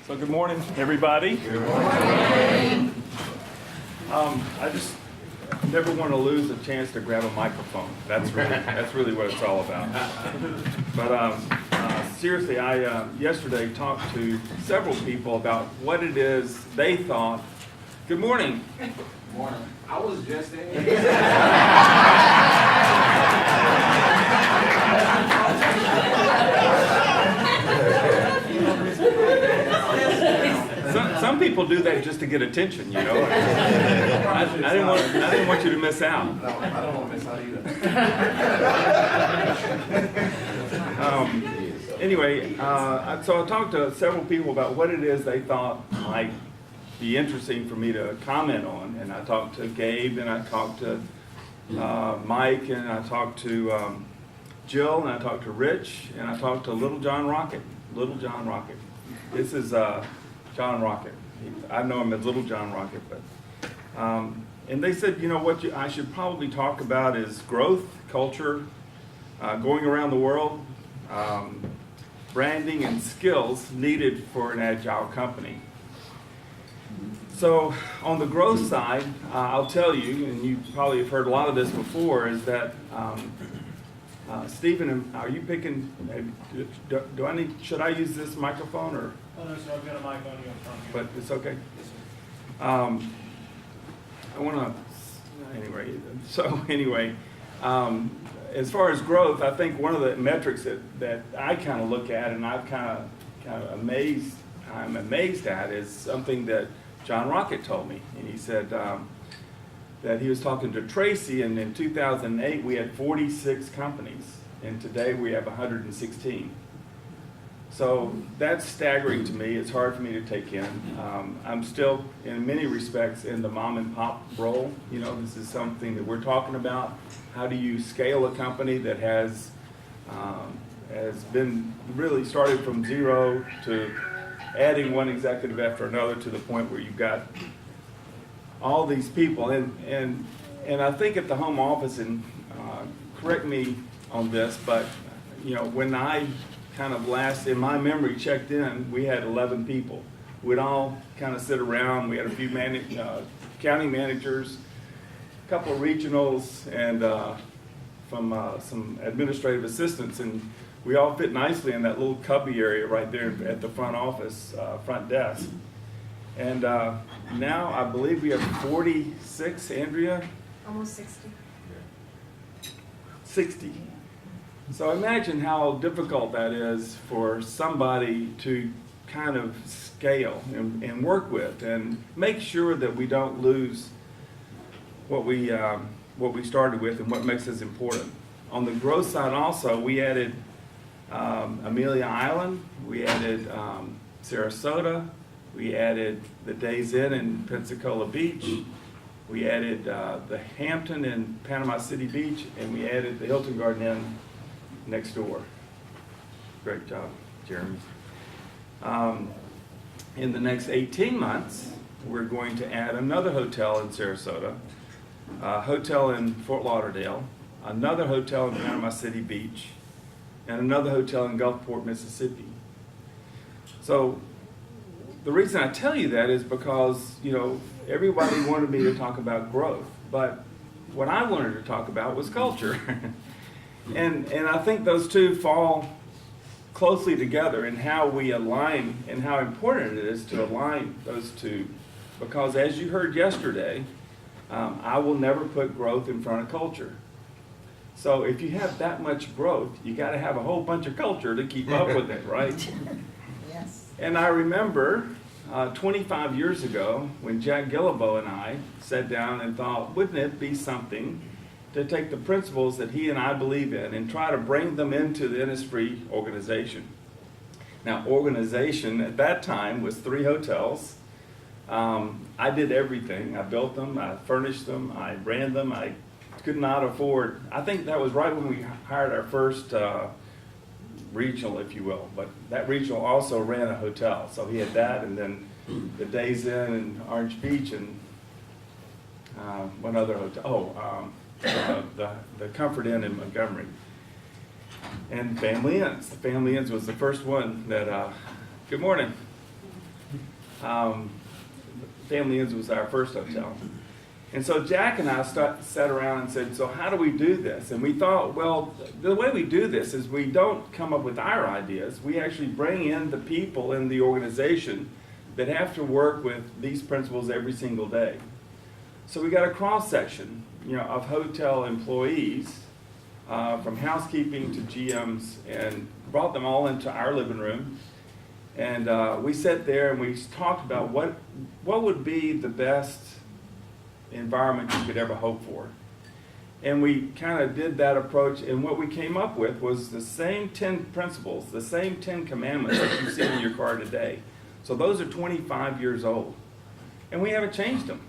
So good morning, everybody. Good morning. I just never want to lose a chance to grab a microphone. That's really what it's all about. But seriously, I yesterday talked to several people about what it is they thought. Good morning. Good morning. I was just in. Some people do that just to get attention, you know. I didn't want you to miss out. No, I don't want to miss out either. Anyway, so I talked to several people about what it is they thought might be interesting for me to comment on, and I talked to Gabe, and I talked to Mike, and I talked to Jill, and I talked to Rich, and I talked to Little John Rocket. Little John Rocket. This is John Rocket. I know him as Little John Rocket, but and they said, you know, what I should probably talk about is growth, culture, going around the world, branding, and skills needed for an agile company. So on the growth side, I'll tell you, and you probably have heard a lot of this before, is that Stephen, are you picking? Should I use this microphone or? Oh, no, sir, I've got a mic on you in front of you. But it's okay. Yes, sir. I want to, anyway, as far as growth, I think one of the metrics that I kind of look at and I'm amazed at is something that John Rocket told me. And he said that he was talking to Tracy, and in 2008 we had 46 companies, and today we have 116. So that's staggering to me. It's hard for me to take in. I'm still, in many respects, in the mom and pop role. You know, this is something that we're talking about. How do you scale a company that has been really started from zero to adding one executive after another to the point where you've got all these people. And I think at the home office, and correct me on this, but you know, when I kind of last, in my memory, checked in, we had 11 people. We'd all kind of sit around. We had a few county managers, a couple of regionals, and some administrative assistants, and we all fit nicely in that little cubby area right there at the front office, front desk. And now I believe we have 46, Andrea? Almost 60. 60. So imagine how difficult that is for somebody to kind of scale and work with and make sure that we don't lose what we started with and what makes us important. On the growth side also, we added Amelia Island, we added Sarasota, we added the Days Inn in Pensacola Beach, we added the Hampton in Panama City Beach, and we added the Hilton Garden Inn next door. Great job, Jeremy. In the next 18 months, we're going to add another hotel in Sarasota, a hotel in Fort Lauderdale, another hotel in Panama City Beach, and another hotel in Gulfport, Mississippi. So the reason I tell you that is because, you know, everybody wanted me to talk about growth, but what I wanted to talk about was culture. And I think those two fall closely together in how we align and how important it is to align those two. Because as you heard yesterday, I will never put growth in front of culture. So if you have that much growth, you got to have a whole bunch of culture to keep up with it, right? Yes. And I remember 25 years ago when Jack Gillibo and I sat down and thought, wouldn't it be something to take the principles that he and I believe in and try to bring them into the Innisfree organization. Now, organization at that time was 3 hotels. I did everything. I built them, I furnished them, I ran them. I could not afford, I think that was right when we hired our first regional, if you will, but that regional also ran a hotel. So he had that, and then the Days Inn in Orange Beach, and one other hotel, the Comfort Inn in Montgomery. And Family Inns. The Family Inns was the first one that, good morning. Family Inns was our first hotel. And so Jack and I sat around and said, so how do we do this? And we thought, well, the way we do this is we don't come up with our ideas. We actually bring in the people in the organization that have to work with these principles every single day. So we got a cross-section, of hotel employees, from housekeeping to GMs, and brought them all into our living room. And we sat there and we talked about what would be the best environment you could ever hope for. And we kind of did that approach, and what we came up with was the same 10 principles, the same 10 commandments that you see in your car today. So those are 25 years old. And we haven't changed them.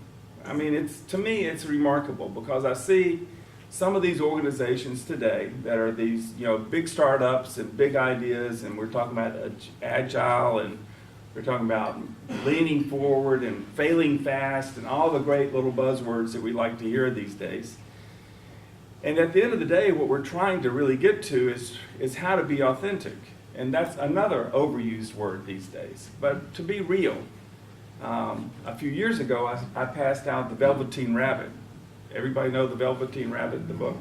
I mean, to me, it's remarkable because I see some of these organizations today that are these, big startups and big ideas, and we're talking about agile, and we're talking about leaning forward and failing fast and all the great little buzzwords that we like to hear these days. And at the end of the day, what we're trying to really get to is how to be authentic. And that's another overused word these days. But to be real. A few years ago, I passed out The Velveteen Rabbit. Everybody know The Velveteen Rabbit, the book?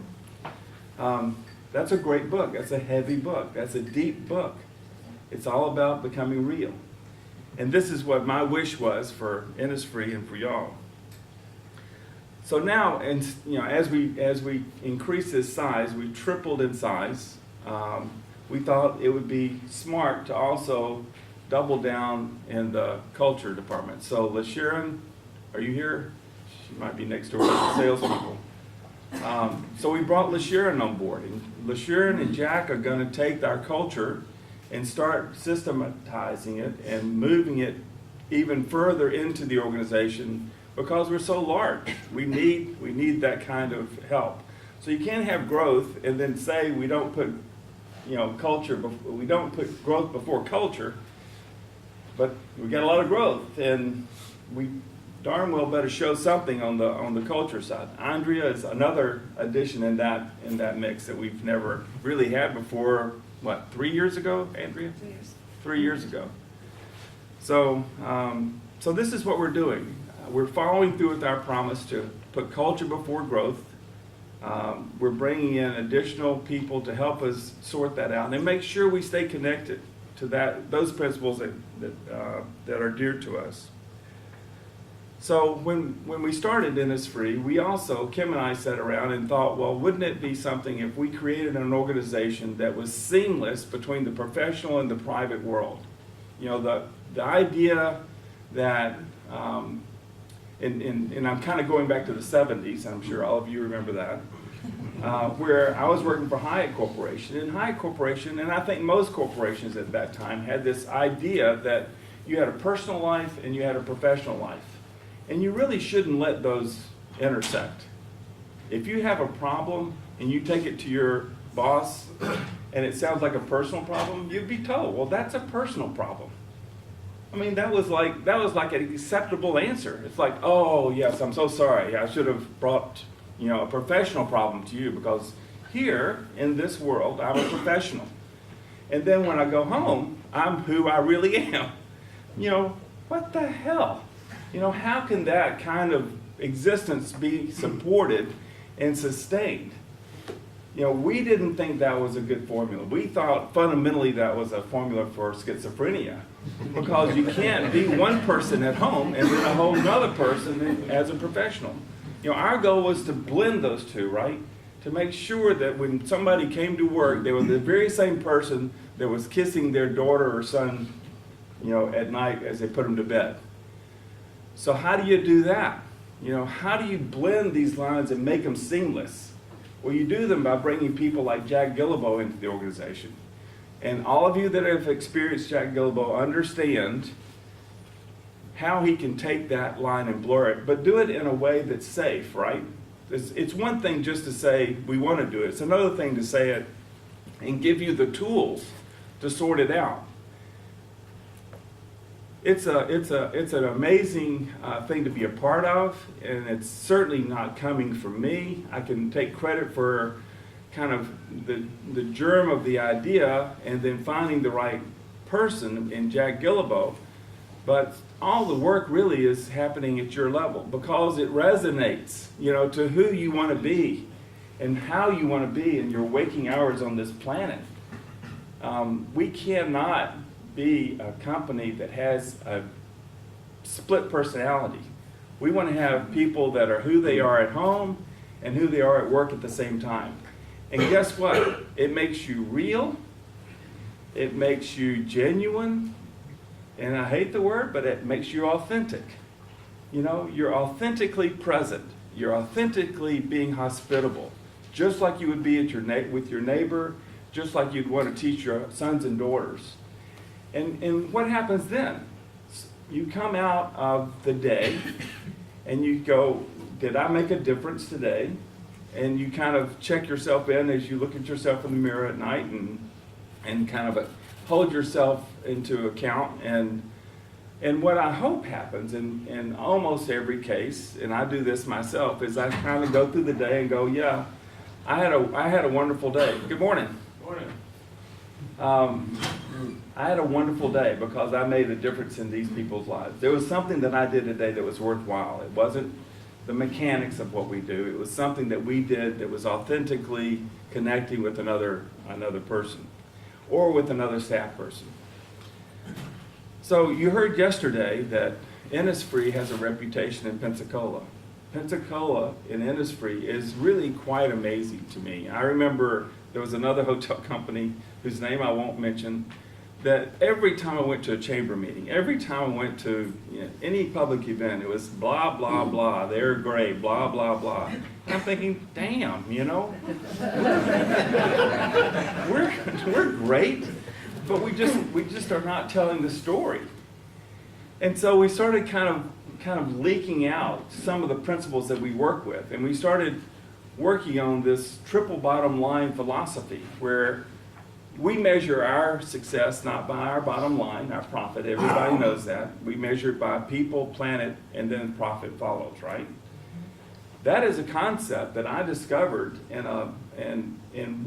That's a great book. That's a heavy book. That's a deep book. It's all about becoming real. And this is what my wish was for Innisfree and for y'all. So now, and as we increase this size, we tripled in size. We thought it would be smart to also double down in the culture department. So LaSharon, are you here? She might be next door to the salespeople. So we brought LaSharon on board, and LaSharon and Jack are going to take our culture and start systematizing it and moving it even further into the organization because we're so large. We need that kind of help. So you can't have growth and then say we don't put culture. We don't put growth before culture. But we got a lot of growth, and we darn well better show something on the culture side. Andrea is another addition in that mix that we've never really had before. What, 3 years ago, Andrea? 3 years. 3 years ago. So this is what we're doing. We're following through with our promise to put culture before growth. We're bringing in additional people to help us sort that out and make sure we stay connected to those principles that are dear to us. So when we started Innisfree, we also, Kim and I sat around and thought, well, wouldn't it be something if we created an organization that was seamless between the professional and the private world? The idea that, and I'm kind of going back to the 70s, I'm sure all of you remember that, where I was working for Hyatt Corporation. And Hyatt Corporation, and I think most corporations at that time, had this idea that you had a personal life and you had a professional life. And you really shouldn't let those intersect. If you have a problem and you take it to your boss and it sounds like a personal problem, you'd be told, well, that's a personal problem. I mean, that was like an acceptable answer. It's like, oh, yes, I'm so sorry. I should have brought, a professional problem to you because here in this world, I'm a professional. And then when I go home, I'm who I really am. What the hell? How can that kind of existence be supported and sustained? We didn't think that was a good formula. We thought fundamentally that was a formula for schizophrenia because you can't be one person at home and then a whole other person as a professional. Our goal was to blend those two, right? To make sure that when somebody came to work, they were the very same person that was kissing their daughter or son, at night as they put them to bed. So how do you do that? How do you blend these lines and make them seamless? Well, you do them by bringing people like Jack Guillebeau into the organization. And all of you that have experienced Jack Guillebeau understand how he can take that line and blur it, but do it in a way that's safe, right? It's one thing just to say we want to do it. It's another thing to say it and give you the tools to sort it out. It's an amazing thing to be a part of, and it's certainly not coming from me. I can take credit for kind of the germ of the idea and then finding the right person in Jack Guillebeau. But all the work really is happening at your level because it resonates, to who you want to be and how you want to be in your waking hours on this planet. We cannot be a company that has a split personality. We want to have people that are who they are at home and who they are at work at the same time. And guess what? It makes you real. It makes you genuine. And I hate the word, but it makes you authentic. You're authentically present. You're authentically being hospitable, just like you would be at with your neighbor, just like you'd want to teach your sons and daughters. And what happens then? You come out of the day and you go, did I make a difference today? And you kind of check yourself in as you look at yourself in the mirror at night and kind of hold yourself into account. And what I hope happens in almost every case, and I do this myself, is I kind of go through the day and go, yeah, I had a wonderful day. Good morning. Morning. I had a wonderful day because I made a difference in these people's lives. There was something that I did today that was worthwhile. It wasn't the mechanics of what we do. It was something that we did that was authentically connecting with another person or with another staff person. So you heard yesterday that Innisfree has a reputation in Pensacola. Pensacola in Innisfree is really quite amazing to me. I remember there was another hotel company whose name I won't mention, that every time I went to a chamber meeting, every time I went to any public event, it was blah, blah, blah, they're great, blah, blah, blah. And I'm thinking, damn, we're great, but we just are not telling the story. And so we started kind of leaking out some of the principles that we work with, and we started working on this triple bottom line philosophy where we measure our success not by our bottom line, our profit. Everybody knows that. We measure it by people, planet, and then profit follows, right? That is a concept that I discovered in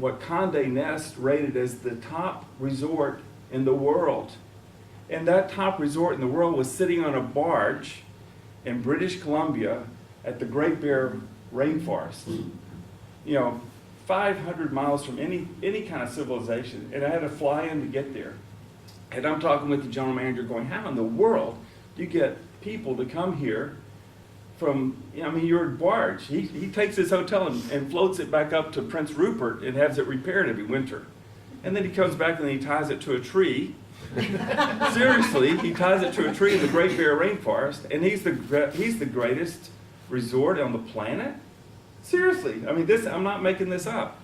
what Condé Nast rated as the top resort in the world. And that top resort in the world was sitting on a barge in British Columbia at the Great Bear Rainforest. 500 miles from any kind of civilization, and I had to fly in to get there. And I'm talking with the general manager going, how in the world do you get people to come here from, you're a barge. He takes his hotel and floats it back up to Prince Rupert and has it repaired every winter. And then he comes back and he ties it to a tree. Seriously, he ties it to a tree in the Great Bear Rainforest, and he's the greatest resort on the planet. Seriously, I'm not making this up.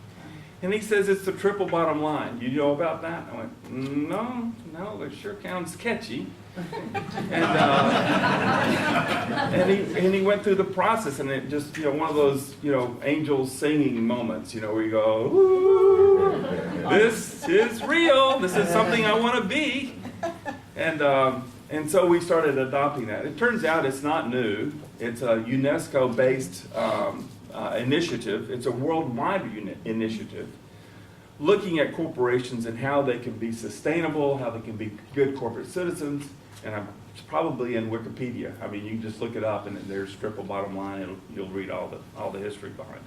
And he says it's the triple bottom line. You know about that? I went, no, it sure sounds catchy. And he went through the process, and it just, one of those, angels singing moments, where you go, ooh, this is real. This is something I want to be. And so we started adopting that. It turns out it's not new. It's a UNESCO-based initiative. It's a worldwide initiative looking at corporations and how they can be sustainable, how they can be good corporate citizens. And it's probably in Wikipedia. You can just look it up, and there's triple bottom line. You'll read all the history behind it.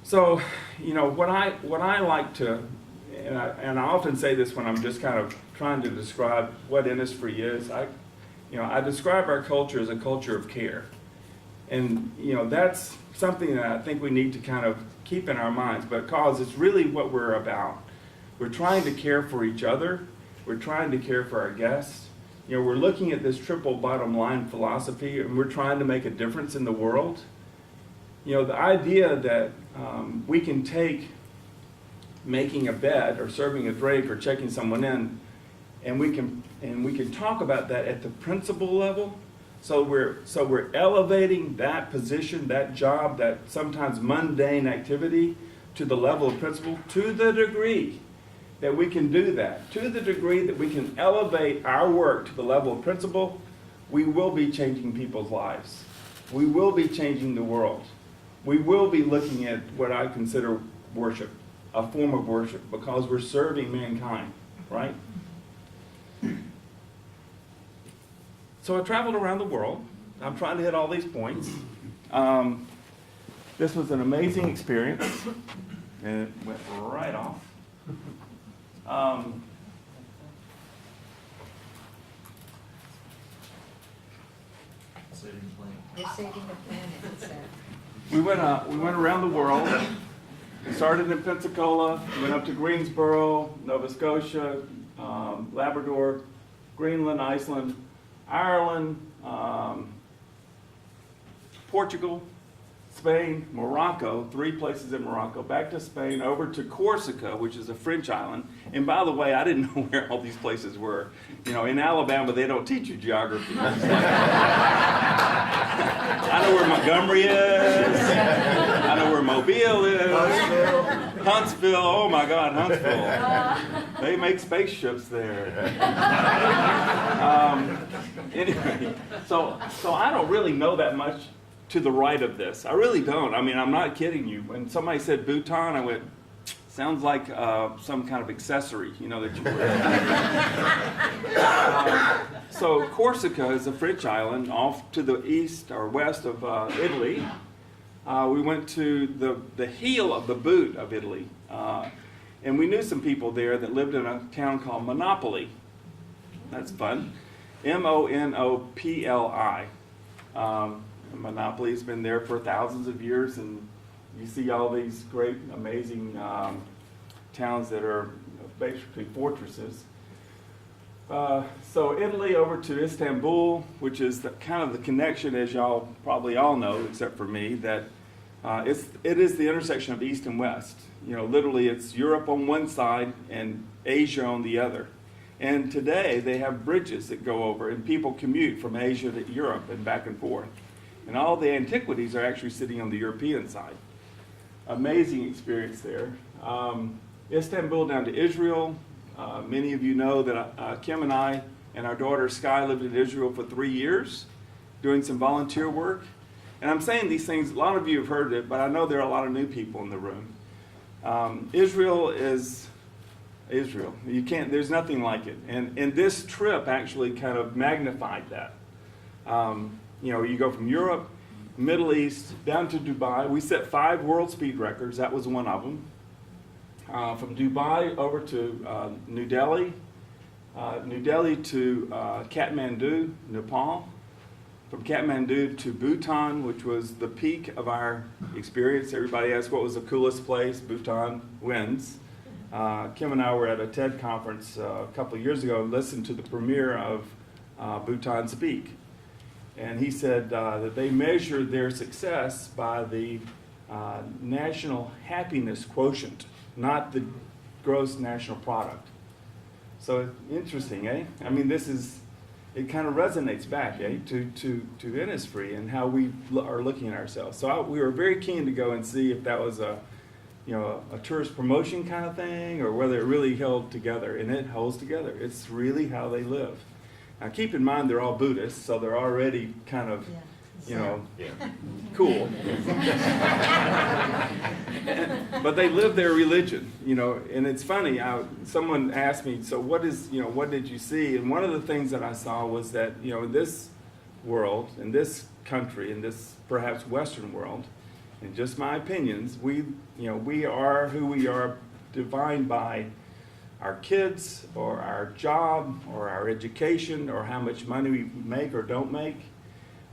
So, what I like to, and I often say this when I'm just kind of trying to describe what Innisfree is. I describe our culture as a culture of care. And, that's something that I think we need to kind of keep in our minds, because it's really what we're about. We're trying to care for each other. We're trying to care for our guests. We're looking at this triple bottom line philosophy, and we're trying to make a difference in the world. The idea that we can take making a bed or serving a drink or checking someone in, and we can talk about that at the principle level. So we're elevating that position, that job, that sometimes mundane activity to the level of principle, to the degree that we can do that, to the degree that we can elevate our work to the level of principle, we will be changing people's lives. We will be changing the world. We will be looking at what I consider worship, a form of worship, because we're serving mankind, right? So I traveled around the world. I'm trying to hit all these points. This was an amazing experience, and it went right off. You're saving the planet, it said. We went around the world. We started in Pensacola, went up to Greensboro, Nova Scotia, Labrador, Greenland, Iceland, Ireland, Portugal, Spain, Morocco, 3 places in Morocco, back to Spain, over to Corsica, which is a French island. And by the way, I didn't know where all these places were. You know, in Alabama, they don't teach you geography. I know where Montgomery is. I know where Mobile is. Huntsville. Oh my God, Huntsville. They make spaceships there. Anyway, so I don't really know that much to the right of this. I really don't. I mean, I'm not kidding you. When somebody said Bhutan, I went, sounds like some kind of accessory, you know, that you wear. So Corsica is a French island off to the east or west of Italy. We went to the heel of the boot of Italy. And we knew some people there that lived in a town called Monopoli. That's fun. Monopli. Monopoly has been there for thousands of years, and you see all these great, amazing towns that are basically fortresses. So Italy over to Istanbul, which is kind of the connection, as y'all probably all know, except for me, that it is the intersection of East and West. You know, literally it's Europe on one side and Asia on the other. And today they have bridges that go over, and people commute from Asia to Europe and back and forth. And all the antiquities are actually sitting on the European side. Amazing experience there. Istanbul down to Israel. Many of you know that Kim and I and our daughter Sky lived in Israel for 3 years doing some volunteer work. And I'm saying these things, a lot of you have heard it, but I know there are a lot of new people in the room. Israel is Israel. There's nothing like it. And this trip actually kind of magnified that. You know, you go from Europe, Middle East, down to Dubai. We set 5 world speed records. That was one of them. From Dubai over to New Delhi to Kathmandu, Nepal. From Kathmandu to Bhutan, which was the peak of our experience. Everybody asked what was the coolest place. Bhutan wins. Kim and I were at a TED conference a couple of years ago and listened to the premiere of Bhutan Speak. And he said that they measured their success by the national happiness quotient, not the gross national product. So interesting, eh? I mean, it kind of resonates back, eh, to Innisfree and how we are looking at ourselves. So we were very keen to go and see if that was a tourist promotion kind of thing, or whether it really held together. And it holds together. It's really how they live. Now, keep in mind they're all Buddhists, so they're already kind of, cool. But they live their religion, you know. And it's funny. Someone asked me, so what did you see? And one of the things that I saw was that, you know, in this world, in this country, in this perhaps Western world, in just my opinions, we are who we are, defined by our kids, or our job, or our education, or how much money we make or don't make.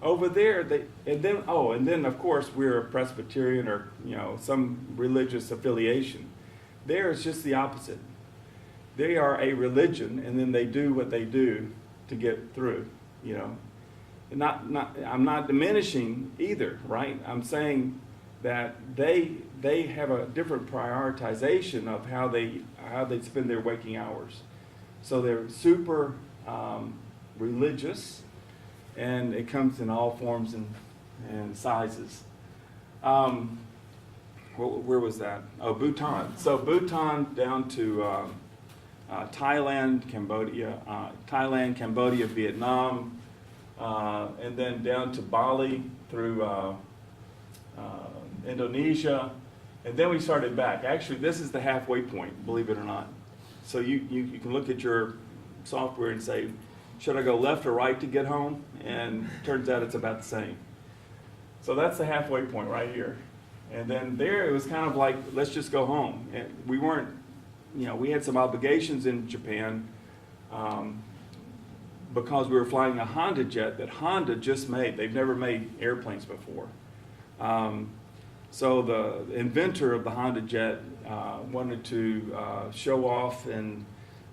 Over there, and then of course we're a Presbyterian or some religious affiliation. There it's just the opposite. They are a religion, and then they do what they do to get through. I'm not diminishing either, right? I'm saying that they have a different prioritization of how they spend their waking hours. So they're super religious, and it comes in all forms and sizes. Where was that? Oh, Bhutan. So Bhutan down to Thailand, Cambodia, Vietnam, and then down to Bali through Indonesia, and then we started back. Actually, this is the halfway point, believe it or not. So you can look at your software and say, should I go left or right to get home? And turns out it's about the same. So that's the halfway point right here. And then there it was kind of like, let's just go home. And we weren't, we had some obligations in Japan because we were flying a Honda jet that Honda just made. They've never made airplanes before. So the inventor of the Honda jet wanted to show off, and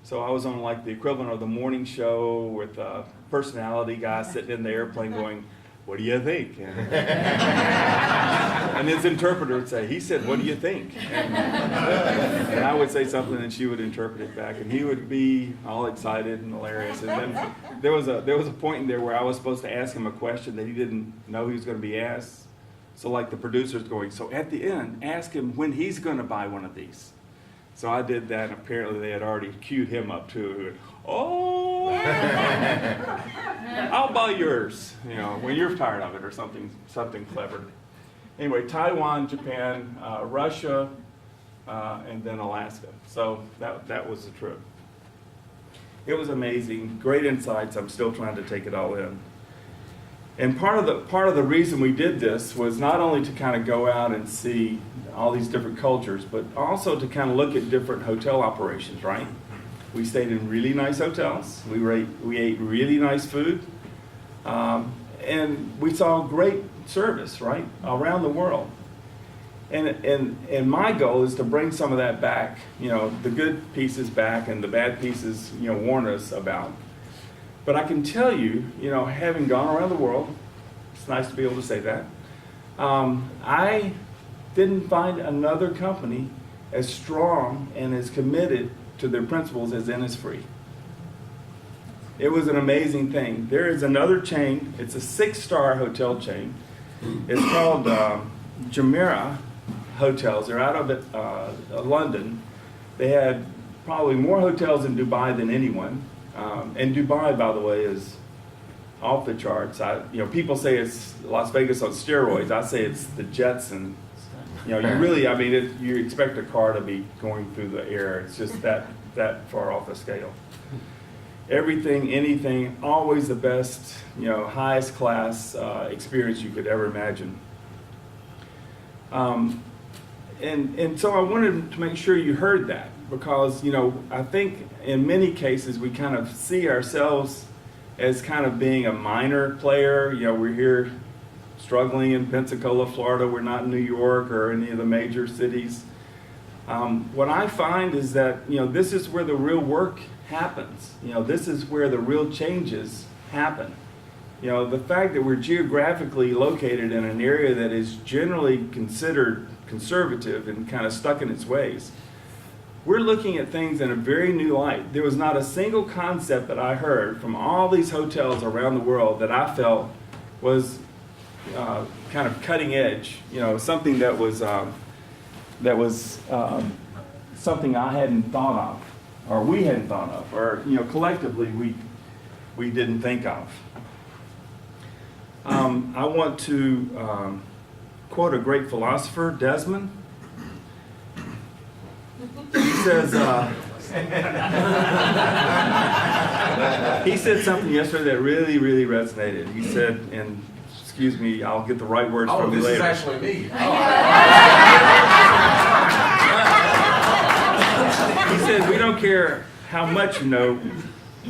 so I was on like the equivalent of the morning show with a personality guy sitting in the airplane going, "What do you think?" And his interpreter would say, "He said, what do you think?" And I would say something and she would interpret it back, and he would be all excited and hilarious. And then there was a point in there where I was supposed to ask him a question that he didn't know he was going to be asked. So like the producer's going, "So at the end, ask him when he's going to buy one of these." So I did that, and apparently they had already queued him up too. "Oh, I'll buy yours," when you're tired of it, or something clever. Anyway, Taiwan, Japan, Russia, and then Alaska. So that was the trip. It was amazing, great insights. I'm still trying to take it all in. And part of the reason we did this was not only to kind of go out and see all these different cultures, but also to kind of look at different hotel operations, right? We stayed in really nice hotels. We ate really nice food. And we saw great service, right, around the world. And my goal is to bring some of that back, the good pieces back and the bad pieces, warn us about. But I can tell you, having gone around the world, it's nice to be able to say that, I didn't find another company as strong and as committed to their principles as Innisfree. It was an amazing thing. There is another chain. It's a 6-star hotel chain. It's called Jumeirah Hotels. They're out of London. They had probably more hotels in Dubai than anyone. And Dubai, by the way, is off the charts. People say it's Las Vegas on steroids. I say it's the Jetsons. You expect a car to be going through the air. It's just that far off the scale. Everything, anything, always the best, highest class experience you could ever imagine. And so I wanted to make sure you heard that, because, I think in many cases we kind of see ourselves as kind of being a minor player. We're here struggling in Pensacola, Florida. We're not in New York or any of the major cities. What I find is that, this is where the real work happens. This is where the real changes happen. The fact that we're geographically located in an area that is generally considered conservative and kind of stuck in its ways, we're looking at things in a very new light. There was not a single concept that I heard from all these hotels around the world that I felt was kind of cutting edge, something that was something I hadn't thought of, or we hadn't thought of, or collectively we didn't think of. I want to quote a great philosopher, Desmond. He says, he said something yesterday that really, really resonated. He said, and excuse me, I'll get the right words from you later. Oh, this is actually me. He said, "We don't care how much you know,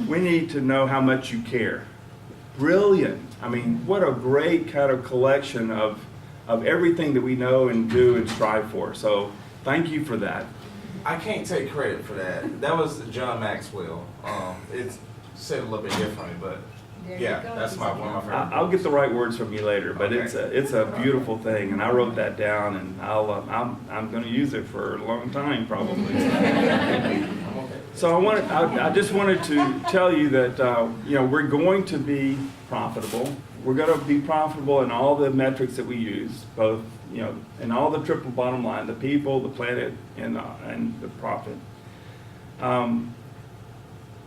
we need to know how much you care." Brilliant. I mean, what a great kind of collection of everything that we know and do and strive for. So thank you for that. I can't take credit for that. That was John Maxwell. It's said a little bit differently, but There yeah, you go. that's one of my favorite. I'll get the right words from you later, but Okay. it's a beautiful thing, and I wrote that down, and I'm going to use it for a long time probably. So I just wanted to tell you that we're going to be profitable. We're going to be profitable in all the metrics that we use, both in all the triple bottom line: the people, the planet, and the profit.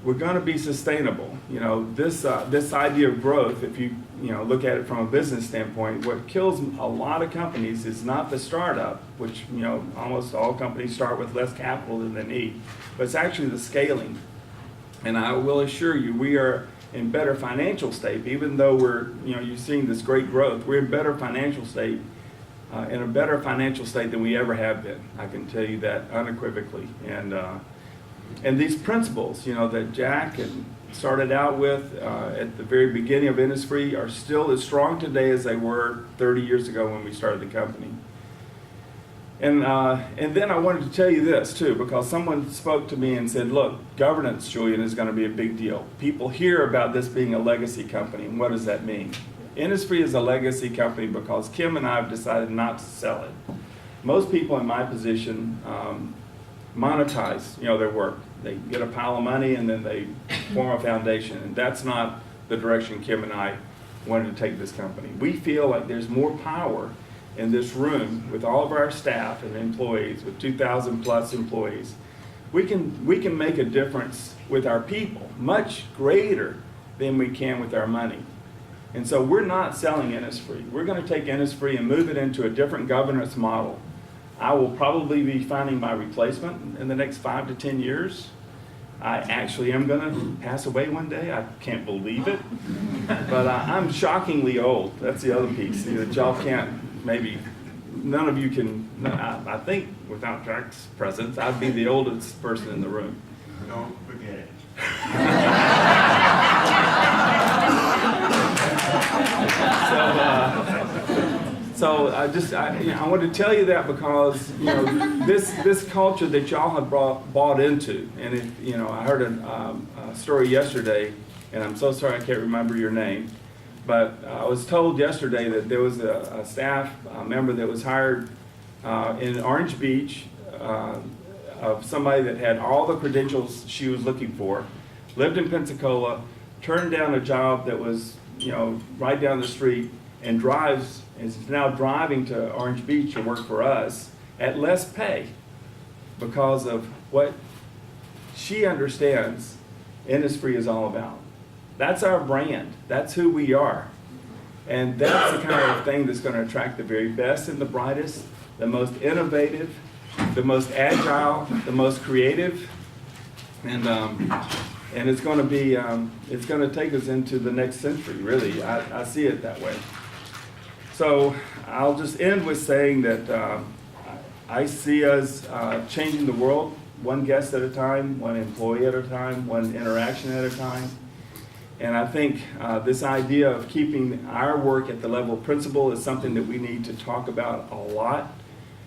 We're going to be sustainable. This idea of growth, if you look at it from a business standpoint, what kills a lot of companies is not the startup, which almost all companies start with less capital than they need, but it's actually the scaling. And I will assure you, we are in better financial state, even though we're, you're seeing this great growth, we're in better financial state, in a better financial state than we ever have been. I can tell you that unequivocally. And these principles, that Jack started out with at the very beginning of Innisfree are still as strong today as they were 30 years ago when we started the company. And then I wanted to tell you this too, because someone spoke to me and said, look, governance, Julian, is going to be a big deal. People hear about this being a legacy company, and what does that mean? Innisfree is a legacy company because Kim and I have decided not to sell it. Most people in my position monetize, their work. They get a pile of money and then they form a foundation, and that's not the direction Kim and I wanted to take this company. We feel like there's more power in this room with all of our staff and employees, with 2,000 plus employees. We can make a difference with our people, much greater than we can with our money. And so we're not selling Innisfree. We're going to take Innisfree and move it into a different governance model. I will probably be finding my replacement in the next 5 to 10 years. I actually am going to pass away one day. I can't believe it. But I'm shockingly old. That's the other piece that y'all can't, maybe none of you can. I think without Jack's presence, I'd be the oldest person in the room. Don't forget it. So I wanted to tell you that because this culture that y'all have bought into, and I heard a story yesterday, and I'm so sorry I can't remember your name, but I was told yesterday that there was a staff member that was hired in Orange Beach of somebody that had all the credentials she was looking for, lived in Pensacola, turned down a job that was right down the street, and is now driving to Orange Beach to work for us at less pay because of what she understands Innisfree is all about. That's our brand. That's who we are. And that's the kind of thing that's going to attract the very best and the brightest, the most innovative, the most agile, the most creative, and it's going to be it's going to take us into the next century. Really, I see it that way. So I'll just end with saying that I see us changing the world one guest at a time, one employee at a time, one interaction at a time. And I think this idea of keeping our work at the level of principle is something that we need to talk about a lot,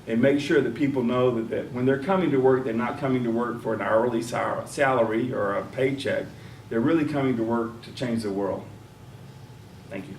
and make sure that people know that when they're coming to work, they're not coming to work for an hourly salary or a paycheck. They're really coming to work to change the world. Thank you.